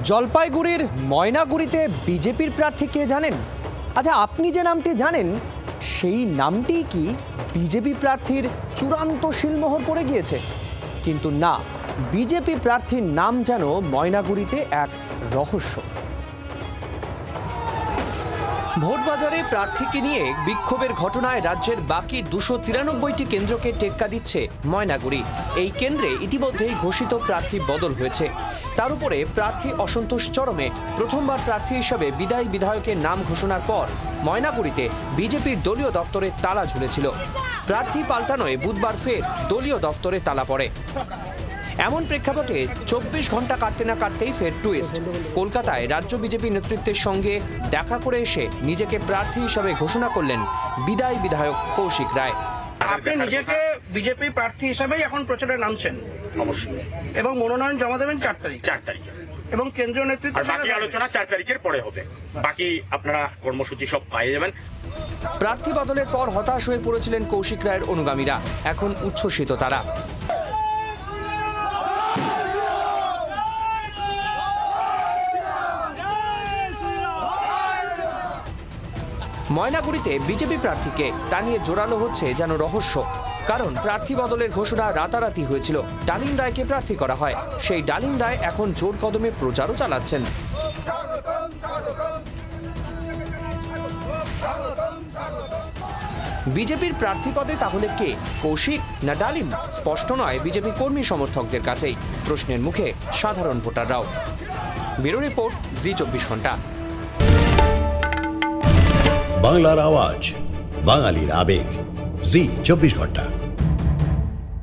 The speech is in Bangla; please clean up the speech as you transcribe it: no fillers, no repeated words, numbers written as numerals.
জলপাইগুড়ির ময়নাগুড়িতে বিজেপির প্রার্থী কে জানেন? আচ্ছা, আপনি যে নামটি জানেন সেই নামটিই কি বিজেপি প্রার্থীর চূড়ান্ত সিলমোহর পড়ে গিয়েছে? কিন্তু না, বিজেপি প্রার্থীর নাম যেন ময়নাগুড়িতে এক রহস্য। ভোটবাজারে প্রার্থীকে নিয়ে বিক্ষোভের ঘটনায় রাজ্যের বাকি 293টি কেন্দ্রকে টেক্কা দিচ্ছে ময়নাগুড়ি। এই কেন্দ্রে ইতিমধ্যেই ঘোষিত প্রার্থী বদল হয়েছে। তার উপরে প্রার্থী অসন্তোষ চরমে। প্রথমবার প্রার্থী হিসেবে বিদায়ী বিধায়কের নাম ঘোষণার পর ময়নাগুড়িতে বিজেপির দলীয় দপ্তরে তালা ঝুলেছিল। প্রার্থী পাল্টানোয় বুধবার ফের দলীয় দপ্তরে তালা পড়ে। এমন প্রেক্ষাপটে 24 ঘন্টা কাটতে না কাটতেই ফের টুইস্ট। কলকাতায় রাজ্য বিজেপি নেতৃত্বের সঙ্গে দেখা করে এসে নিজেকে প্রার্থী হিসাবে ঘোষণা করলেন বিদায়ী বিধায়ক কৌশিক রায়। আপনি নিজেকে বিজেপি প্রার্থী হিসাবেই এখন প্রচারে নামছেন? অবশ্যই। এবং মনোনয়ন জমা দেবেন 4 তারিখে এবং কেন্দ্রীয় নেতৃত্ব আর বাকি আলোচনা 4 তারিখের পরে হবে। বাকি আপনারা কর্মসূচি সব পেয়ে যাবেন। প্রার্থী বদলের পর হতাশ হয়ে পড়েছিলেন কৌশিক রায়ের অনুগামীরা, এখন উচ্ছ্বসিত তারা। ময়নাগুড়িতে বিজেপি প্রার্থীকে তা নিয়ে জোরালো হচ্ছে যেন রহস্য। কারণ প্রার্থী বদলের ঘোষণা রাতারাতি হয়েছিল। ডালিম রায়কে প্রার্থী করা হয়। সেই ডালিম রায় এখন জোর কদমে প্রচারও চালাচ্ছেন। বিজেপির প্রার্থী পদে তাহলে কে, কৌশিক না ডালিম? স্পষ্ট নয় বিজেপি কর্মী সমর্থকদের কাছেই। প্রশ্নের মুখে সাধারণ ভোটাররাও। ব্যুরো রিপোর্ট, জি 24 ঘন্টা। বাংলার আওয়াজ, বাঙালির আবেগ, জি 24 ঘন্টা।